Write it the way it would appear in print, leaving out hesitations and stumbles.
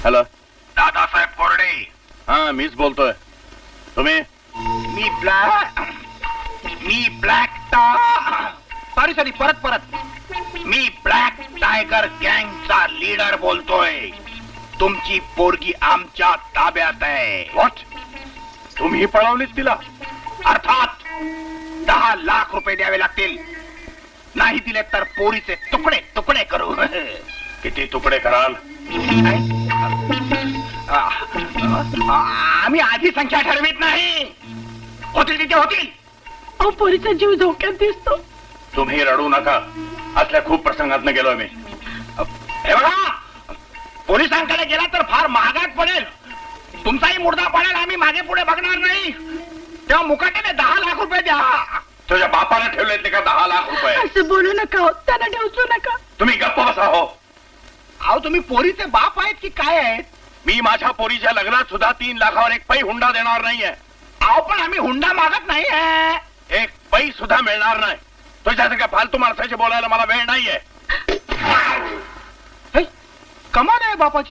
Hello, Dadasaheb कोरडे. हा मीच बोलतोय. तुम्ही? मी ब्लॅक सॉरी परत मी ब्लॅक टायगर गँगचा लीडर बोलतोय. तुमची पोरगी आमच्या ताब्यात आहे. व्हॉट? तुम्ही पळवलीत तिला? अर्थात 10 लाख रुपये द्यावे लागतील. नाही दिले तर पोरीचे तुकडे तुकडे करू. किती तुकडे कराल? आम्ही आधी संख्या ठरवित नाही. होतील तिथे होतील. अहो पोरीचा जीव धोक्यात दिसतो. तुम्ही रडू नका. असल्या खूप प्रसंगात गेलोय मी. हे बघा, पोलिसांकडे गेला तर फार महागात पडेल. तुमचाही मुर्दा पडेल. आम्ही मागे पुढे बघणार नाही. तेव्हा मुकाट्याने 10 लाख रुपये द्या. तुझ्या बापाने ठेवले का 10 लाख रुपये? असं बोलू नका हो, त्यांना ठेवू नका. तुम्ही गप्प बसा हो. अहो तुम्ही पोरीचे बाप आहेत की काय आहेत? मी माझ्या पोरीच्या लग्नात सुद्धा 3 लाखावर एक पै हुंडा देणार नाहीये. अहो पण आम्ही हुंडा मागत नाही. एक पै सुद्धा मिळणार नाही. तुझ्यासारख्या फालतू माणसाशी बोलायला मला वेळ नाहीये. कमाल आहे बापाची.